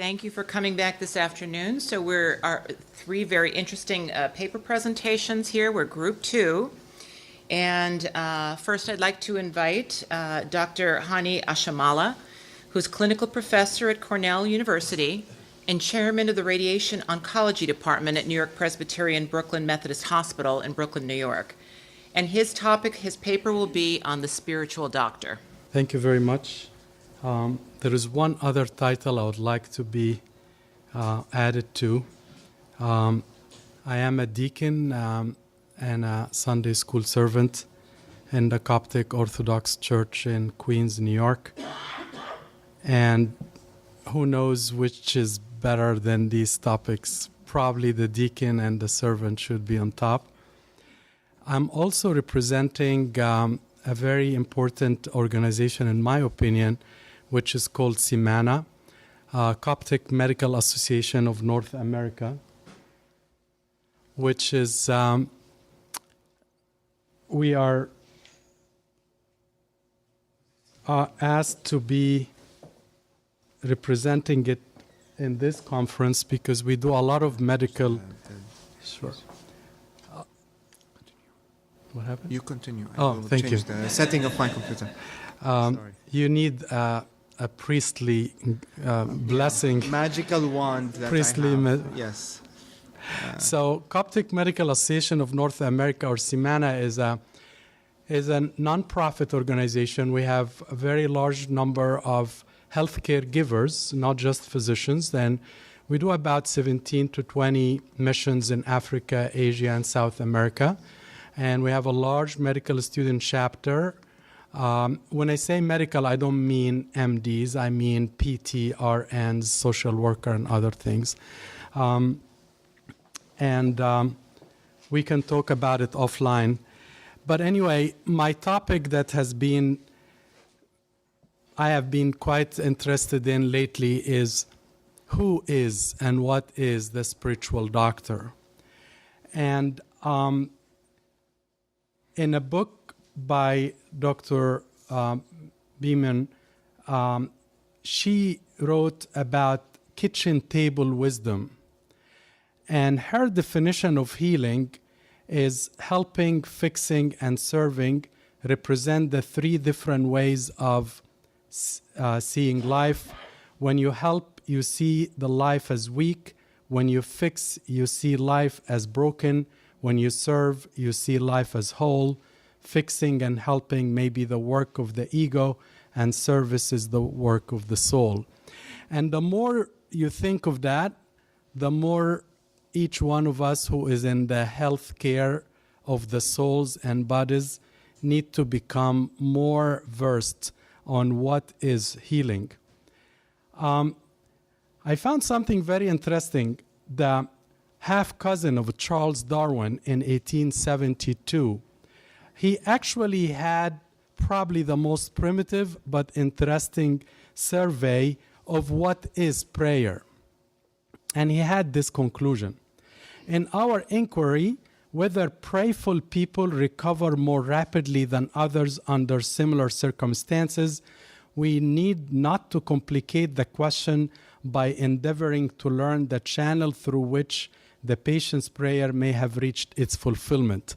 Thank you for coming back this afternoon. So we're our three very interesting paper presentations here. We're group two. And first I'd like to invite Dr. Hani Ashamalla, who's clinical professor at Cornell University and chairman of the Radiation Oncology Department at New York Presbyterian Brooklyn Methodist Hospital in Brooklyn, New York. And his paper will be on the spiritual doctor. Thank you very much. There is one other title I would like to be added to. I am a deacon and a Sunday school servant in the Coptic Orthodox Church in Queens, New York. And who knows which is better than these topics? Probably the deacon and the servant should be on top. I'm also representing a very important organization, in my opinion, which is called CMANA, Coptic Medical Association of North America, which is, we are asked to be representing it in this conference because we do a lot of medical... Sure. What happened? You continue. Thank you. The setting of my computer. Sorry. You need a priestly blessing. Magical wand that Priestly I have. Yes. So Coptic Medical Association of North America, or CMANA, is a non-profit organization. We have a very large number of healthcare givers, not just physicians. And we do about 17 to 20 missions in Africa, Asia, and South America. And we have a large medical student chapter. When I say medical, I don't mean MDs. I mean PT, RNs, social worker, and other things. We can talk about it offline. But anyway, my topic that I have been quite interested in lately is who is and what is the spiritual doctor? And in a book by Dr. Beeman, she wrote about kitchen table wisdom. And her definition of healing is helping, fixing, and serving represent the three different ways of seeing life. When you help, you see the life as weak. When you fix, you see life as broken. When you serve, you see life as whole. Fixing and helping may be the work of the ego, and service is the work of the soul. And the more you think of that, the more each one of us who is in the health care of the souls and bodies need to become more versed on what is healing. I found something very interesting. The half-cousin of Charles Darwin in 1872, he actually had probably the most primitive but interesting survey of what is prayer. And he had this conclusion. In our inquiry, whether prayerful people recover more rapidly than others under similar circumstances, we need not to complicate the question by endeavoring to learn the channel through which the patient's prayer may have reached its fulfillment.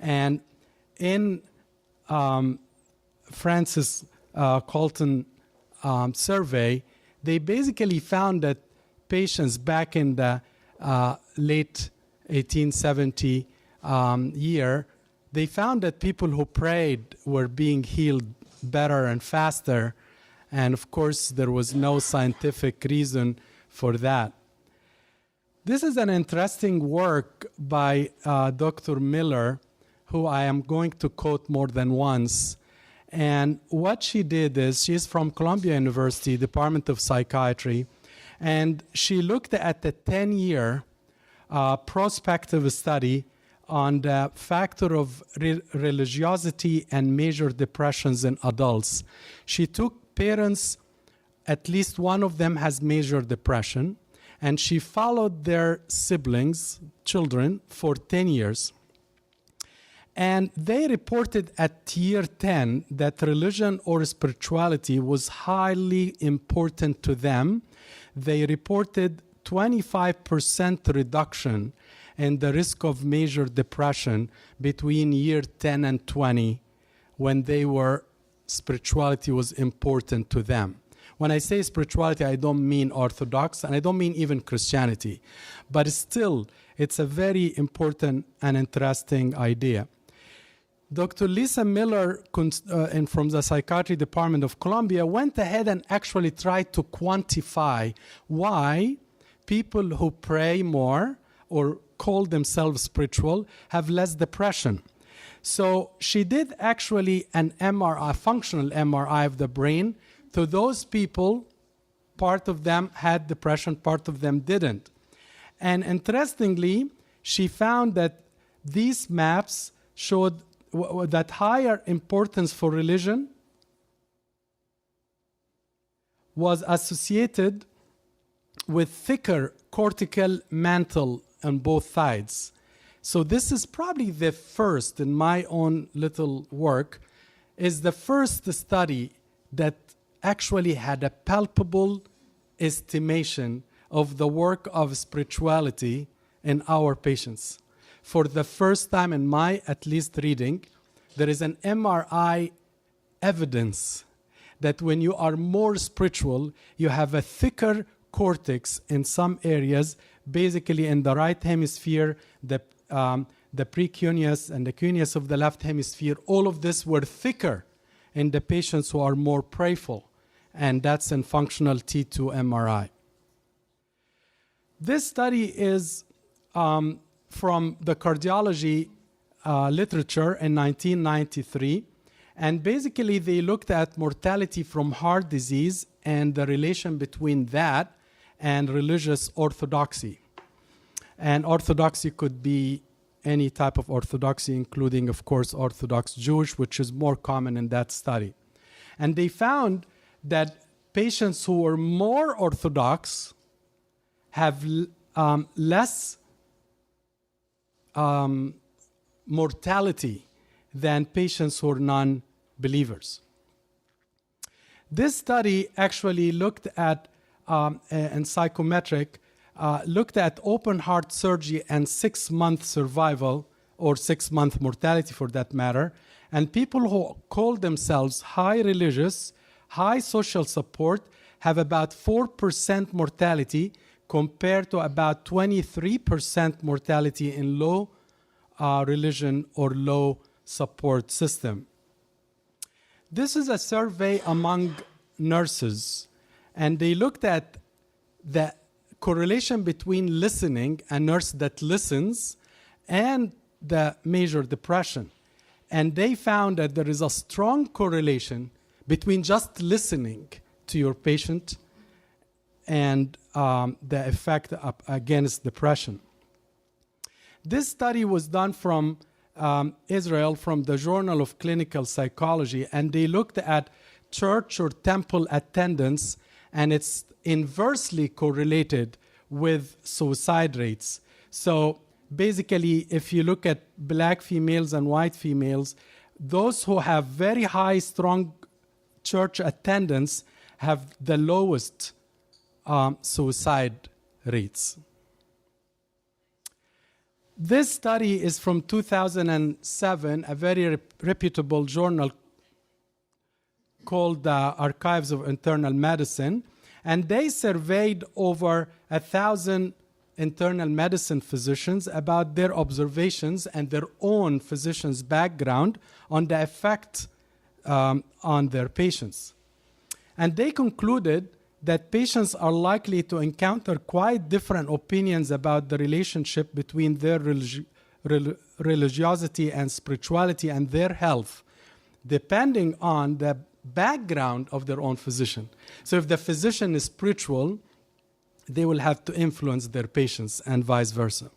And in Francis Colton survey, they basically found that patients back in the late 1870 year, they found that people who prayed were being healed better and faster. And of course, there was no scientific reason for that. This is an interesting work by Dr. Miller, who I am going to quote more than once. And what she did is, she's from Columbia University, Department of Psychiatry, and she looked at the 10-year prospective study on the factor of religiosity and major depressions in adults. She took parents, at least one of them has major depression, and she followed their siblings, children, for 10 years. And they reported at year 10 that religion or spirituality was highly important to them they reported 25% reduction in the risk of major depression between year 10 and 20 when spirituality was important to them. When I say spirituality, I don't mean Orthodox, and I don't mean even Christianity. But still, it's a very important and interesting idea. Dr. Lisa Miller from the Psychiatry Department of Columbia went ahead and actually tried to quantify why people who pray more or call themselves spiritual have less depression. So she did actually an MRI, functional MRI of the brain. To those people, part of them had depression, part of them didn't. And interestingly, she found that these maps showed that higher importance for religion was associated with thicker cortical mantle on both sides. So this is probably the first, in my own little work, is the first study that actually had a palpable estimation of the work of spirituality in our patients. For the first time in my, at least, reading, there is an MRI evidence that when you are more spiritual, you have a thicker cortex in some areas, basically in the right hemisphere, the precuneus and the cuneus of the left hemisphere. All of this were thicker in the patients who are more prayerful, and that's in functional T2 MRI. This study is from the cardiology literature in 1993, and basically they looked at mortality from heart disease and the relation between that and religious orthodoxy. And orthodoxy could be any type of orthodoxy, including, of course, Orthodox Jewish, which is more common in that study. And they found that patients who were more orthodox have less mortality than patients who are non-believers. This study actually looked at, in psychometric, looked at open heart surgery and 6-month survival, or 6-month mortality for that matter, and people who call themselves high religious, high social support, have about 4% mortality compared to about 23% mortality in low religion or low support system. This is a survey among nurses, and they looked at the correlation between listening, a nurse that listens, and the major depression. And they found that there is a strong correlation between just listening to your patient and the effect against depression. This study was done from Israel, from the Journal of Clinical Psychology, and they looked at church or temple attendance, and it's inversely correlated with suicide rates. So basically, if you look at black females and white females, those who have very high, strong church attendance have the lowest suicide rates. This study is from 2007, a very reputable journal called the Archives of Internal Medicine, and they surveyed over 1,000 internal medicine physicians about their observations and their own physician's background on the effect on their patients. And they concluded that patients are likely to encounter quite different opinions about the relationship between their religiosity and spirituality and their health, depending on the background of their own physician. So if the physician is spiritual, they will have to influence their patients and vice versa.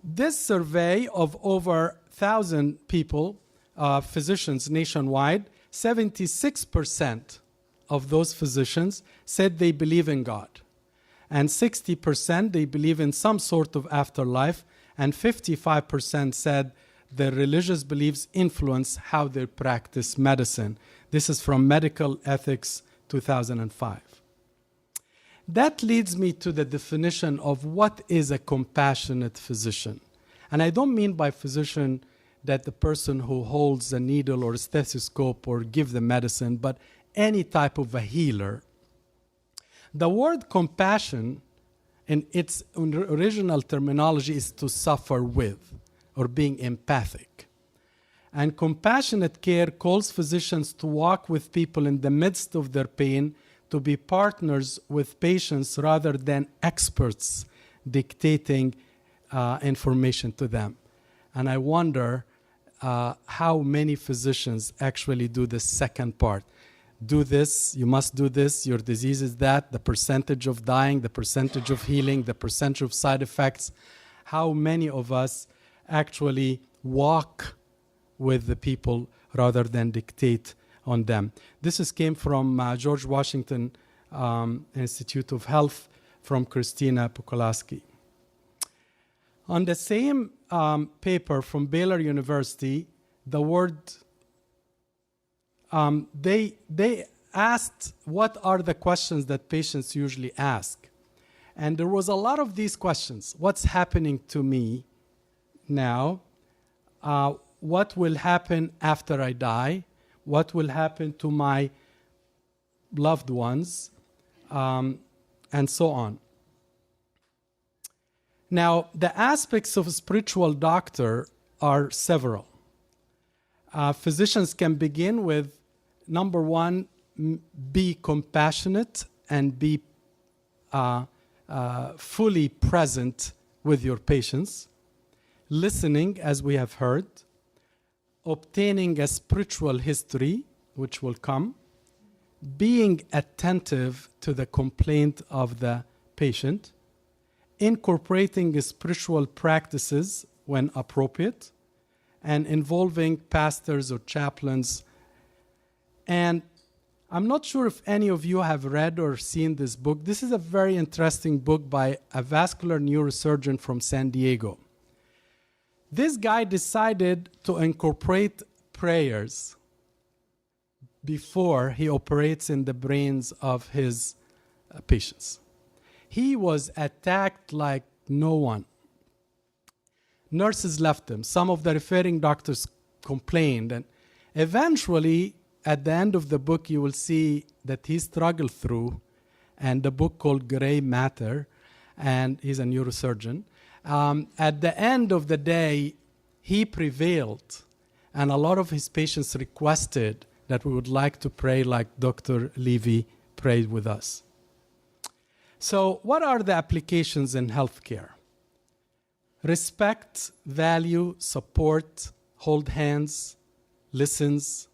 This survey of over 1,000 people, physicians nationwide, 76% of those physicians said they believe in God. And 60% they believe in some sort of afterlife, and 55% said their religious beliefs influence how they practice medicine. This is from Medical Ethics 2005. that leads me to the definition of what is a compassionate physician. And I don't mean by physician that the person who holds a needle or a stethoscope or give the medicine, but any type of a healer. The word compassion in its original terminology is to suffer with or being empathic. And compassionate care calls physicians to walk with people in the midst of their pain, to be partners with patients rather than experts dictating information to them. And I wonder how many physicians actually do the second part. Do this, you must do this, your disease is that, the percentage of dying, the percentage of healing, the percentage of side effects. How many of us actually walk with the people rather than dictate on them? This came from George Washington Institute of Health from Christina Pukolaski. On the same paper from Baylor University, the word they asked what are the questions that patients usually ask. And there was a lot of these questions. What's happening to me now? What will happen after I die? What will happen to my loved ones? And so on. Now, the aspects of a spiritual doctor are several. Physicians can begin with, number one, be compassionate and be fully present with your patients, listening, as we have heard, obtaining a spiritual history, which will come, being attentive to the complaint of the patient, incorporating spiritual practices when appropriate, and involving pastors or chaplains. And I'm not sure if any of you have read or seen this book. This is a very interesting book by a vascular neurosurgeon from San Diego. This guy decided to incorporate prayers before he operates in the brains of his patients. He was attacked like no one. Nurses left him. Some of the referring doctors complained. And eventually, at the end of the book, you will see that he struggled through, and the book called Gray Matter, and he's a neurosurgeon. At the end of the day, he prevailed, and a lot of his patients requested that we would like to pray like Dr. Levy prayed with us. So what are the applications in healthcare? Respect, value, support, hold hands, listens.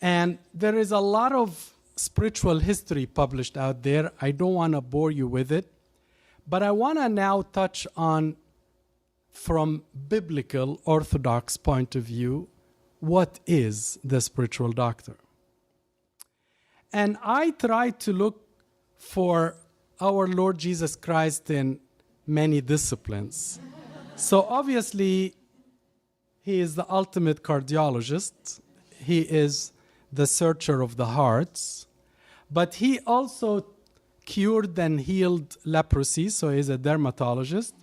And there is a lot of spiritual history published out there. I don't want to bore you with it. But I want to now touch on, from biblical orthodox point of view, what is the spiritual doctor? And I try to look for our Lord Jesus Christ in many disciplines. So obviously, he is the ultimate cardiologist. He is the searcher of the hearts. But he also cured and healed leprosy, so he's a dermatologist.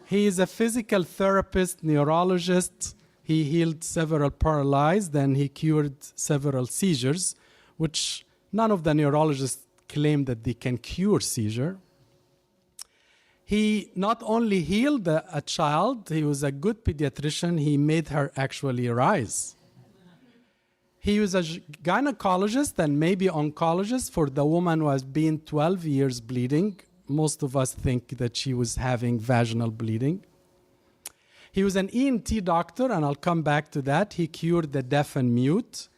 He is a physical therapist, neurologist. He healed several paralyzed, then he cured several seizures, which none of the neurologists claim that they can cure seizure. He not only healed a child, he was a good pediatrician, he made her actually rise. He was a gynecologist and maybe oncologist for the woman who has been 12 years bleeding. Most of us think that she was having vaginal bleeding. He was an ENT doctor, and I'll come back to that. He cured the deaf and mute.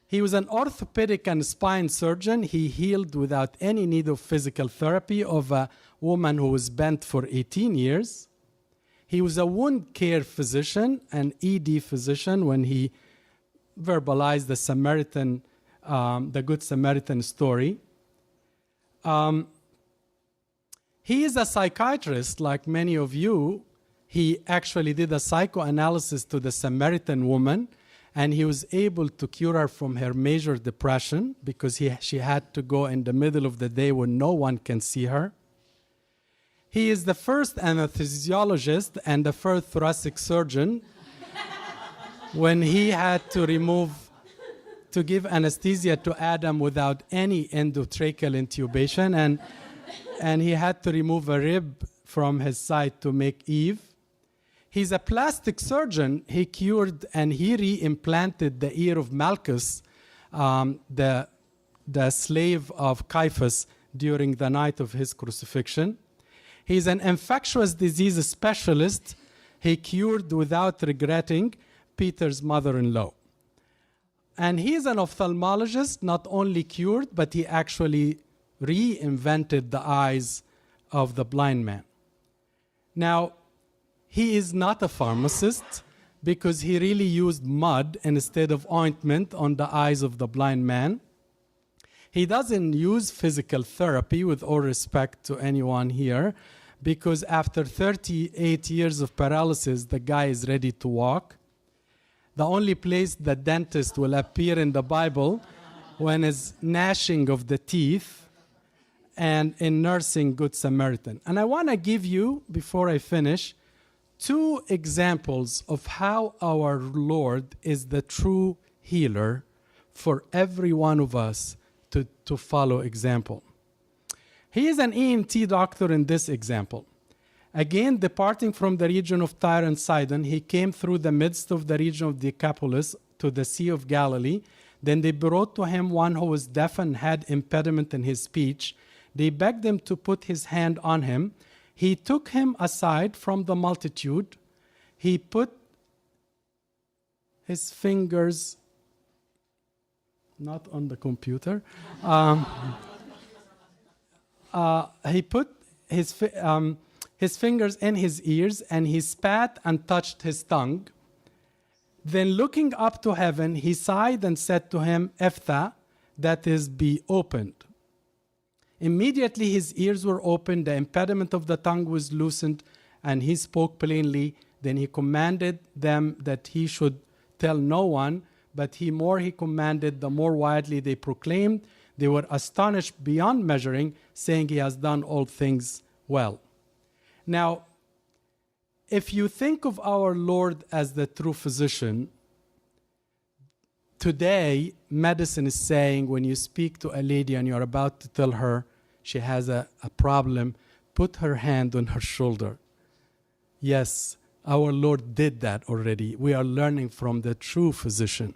He was an orthopedic and spine surgeon. He healed without any need of physical therapy of a woman who was bent for 18 years. He was a wound care physician, an ED physician, when he verbalized the Samaritan, the Good Samaritan story. He is a psychiatrist, like many of you. He actually did a psychoanalysis to the Samaritan woman, and he was able to cure her from her major depression because she had to go in the middle of the day when no one can see her. He is the first anesthesiologist and the first thoracic surgeon when he had to give anesthesia to Adam without any endotracheal intubation, and he had to remove a rib from his side to make Eve. He's a plastic surgeon. He cured and he re-implanted the ear of Malchus, the slave of Caiaphas, during the night of his crucifixion. He's an infectious disease specialist. He cured without regretting Peter's mother-in-law. And he's an ophthalmologist, not only cured, but he actually reinvented the eyes of the blind man. Now, he is not a pharmacist because he really used mud instead of ointment on the eyes of the blind man. He doesn't use physical therapy, with all respect to anyone here, because after 38 years of paralysis, the guy is ready to walk. The only place the dentist will appear in the Bible when is gnashing of the teeth and in nursing Good Samaritan. And I want to give you, before I finish, 2 examples of how our Lord is the true healer for every one of us to follow example. He is an ENT doctor in this example. Again, departing from the region of Tyre and Sidon, he came through the midst of the region of Decapolis to the Sea of Galilee. Then they brought to him one who was deaf and had impediment in his speech. They begged him to put his hand on him. He took him aside from the multitude. He put his fingers, not on the computer, he put his fingers in his ears, and he spat and touched his tongue. Then looking up to heaven, he sighed and said to him, Ephphatha, that is, be opened. Immediately his ears were opened, the impediment of the tongue was loosened, and he spoke plainly. Then he commanded them that he should tell no one, but he commanded, the more widely they proclaimed. They were astonished beyond measuring, saying, he has done all things well. Now, if you think of our Lord as the true physician, today, medicine is saying when you speak to a lady and you're about to tell her she has a problem, put her hand on her shoulder. Yes, our Lord did that already. We are learning from the true physician.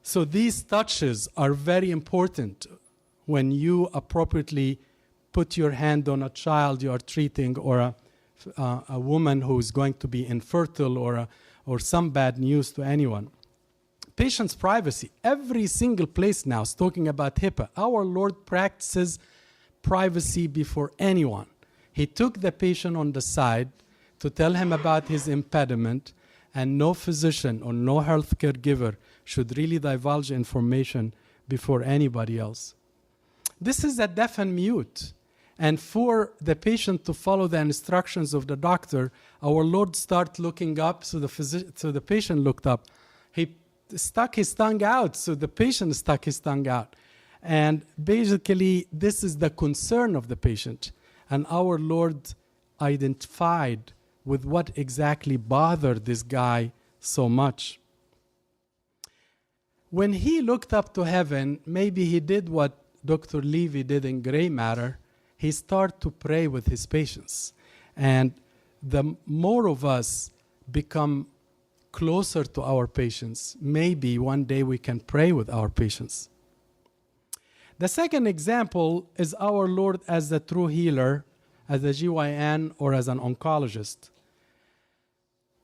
So these touches are very important when you appropriately put your hand on a child you are treating, or a woman who is going to be infertile, or some bad news to anyone. Patient's privacy. Every single place now is talking about HIPAA. Our Lord practices privacy before anyone. He took the patient on the side to tell him about his impediment, and no physician or no healthcare giver should really divulge information before anybody else. This is a deaf and mute. And for the patient to follow the instructions of the doctor, our Lord started looking up, so the patient looked up. He stuck his tongue out, so the patient stuck his tongue out. And basically, this is the concern of the patient. And our Lord identified with what exactly bothered this guy so much. When he looked up to heaven, maybe he did what Dr. Levy did in Gray Matter. He started to pray with his patients. And the more of us become closer to our patients, maybe one day we can pray with our patients. The second example is our Lord as the true healer, as a GYN or as an oncologist.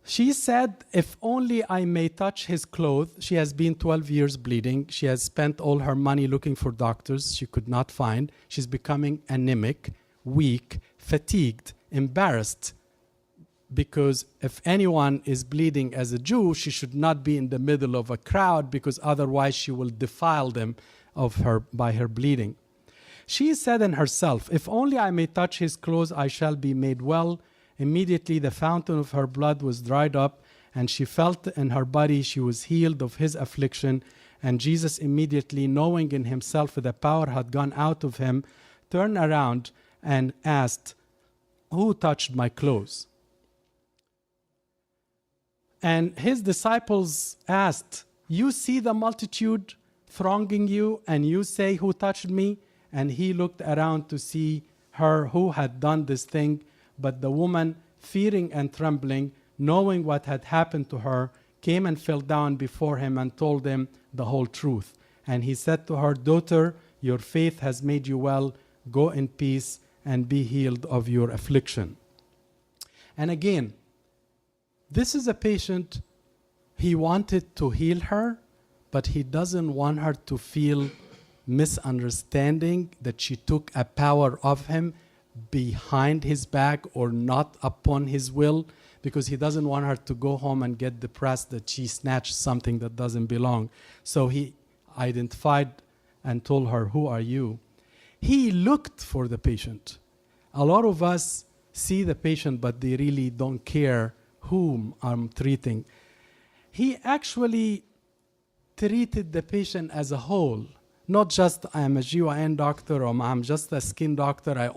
She said, if only I may touch his clothes. She has been 12 years bleeding. She has spent all her money looking for doctors she could not find. She's becoming anemic, weak, fatigued, embarrassed. Because if anyone is bleeding as a Jew, she should not be in the middle of a crowd, because otherwise she will defile them by her bleeding. She said in herself, if only I may touch his clothes, I shall be made well. Immediately the fountain of her blood was dried up, and she felt in her body she was healed of his affliction. And Jesus immediately, knowing in himself that the power had gone out of him, turned around and asked, "Who touched my clothes?" And his disciples asked, "You see the multitude thronging you, and you say, 'Who touched me?'" And he looked around to see her who had done this thing. But the woman, fearing and trembling, knowing what had happened to her, came and fell down before him and told him the whole truth. And he said to her, "Daughter, your faith has made you well. Go in peace and be healed of your affliction." And again, this is a patient, he wanted to heal her, but he doesn't want her to feel misunderstanding that she took a power of him behind his back or not upon his will, because he doesn't want her to go home and get depressed that she snatched something that doesn't belong. So he identified and told her, "Who are you?" He looked for the patient. A lot of us see the patient, but they really don't care whom I'm treating. He actually treated the patient as a whole, not just I'm a GYN doctor or I'm just a skin doctor.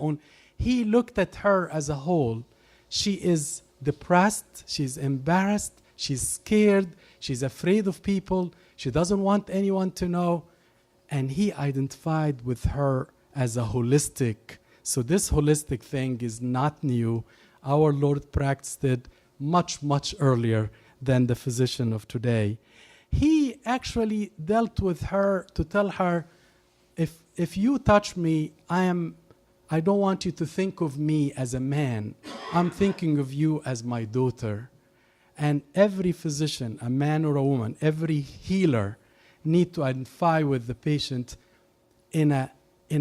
He looked at her as a whole. She is depressed, she's embarrassed, she's scared, she's afraid of people, she doesn't want anyone to know. And he identified with her as a holistic. So this holistic thing is not new. Our Lord practiced it much, much earlier than the physician of today. He actually dealt with her to tell her, if you touch me, I don't want you to think of me as a man. I'm thinking of you as my daughter. And every physician, a man or a woman, every healer need to identify with the patient in a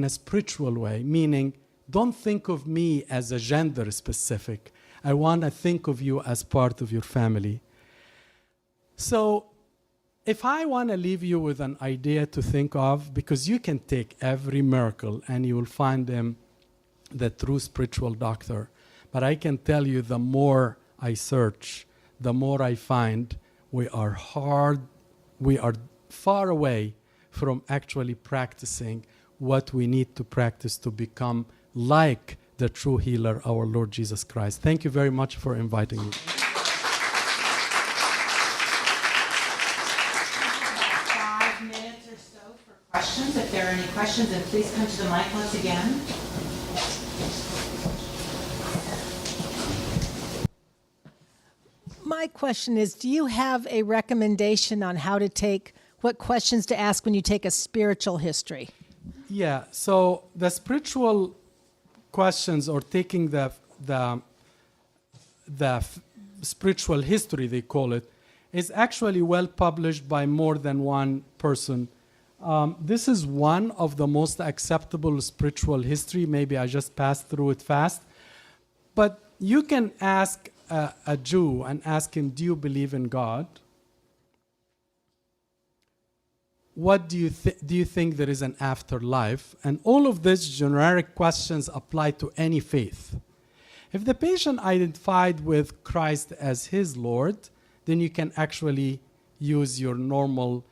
spiritual way, meaning don't think of me as a gender specific. I want to think of you as part of your family. So if I want to leave you with an idea to think of, because you can take every miracle and you will find them the true spiritual doctor. But I can tell you, the more I search, the more I find we are far away from actually practicing what we need to practice to become like the true healer, our Lord Jesus Christ. Thank you very much for inviting me. 5 minutes or so for questions. If there are any questions, then please come to the mic once again. My question is, do you have a recommendation on what questions to ask when you take a spiritual history? Yeah, so the spiritual questions, or taking the spiritual history, they call it, is actually well published by more than one person. This is one of the most acceptable spiritual history. Maybe I just passed through it fast. But you can ask a Jew and ask him, do you believe in God? What do you think there is an afterlife? And all of these generic questions apply to any faith. If the patient identified with Christ as his Lord, then you can actually use your normal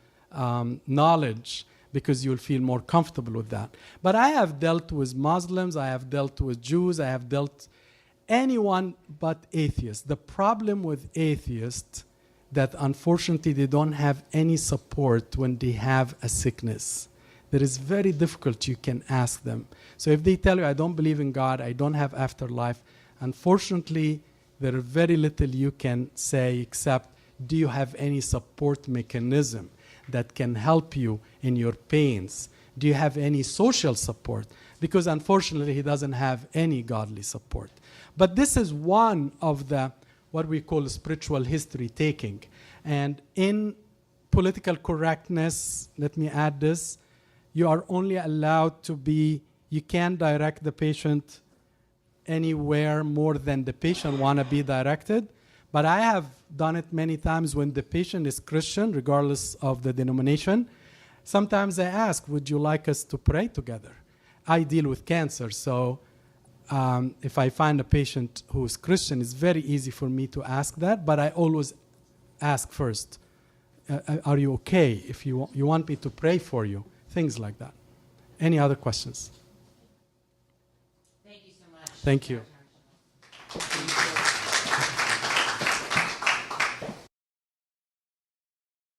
knowledge, because you'll feel more comfortable with that. But I have dealt with Muslims, I have dealt with Jews, I have dealt anyone but atheists. The problem with atheists, that unfortunately they don't have any support when they have a sickness. That is very difficult. You can ask them. So if they tell you, I don't believe in God, I don't have afterlife, unfortunately, there is very little you can say except, do you have any support mechanism that can help you in your pains? Do you have any social support? Because unfortunately, he doesn't have any godly support. But this is one of the what we call spiritual history taking. And in political correctness, let me add this, you are only allowed to you can't direct the patient anywhere more than the patient want to be directed. But I have done it many times when the patient is Christian, regardless of the denomination. Sometimes I ask, would you like us to pray together? I deal with cancer, so if I find a patient who is Christian, it's very easy for me to ask that, but I always ask first, are you okay? If you want me to pray for you, things like that. Any other questions? Thank you so much. Thank you.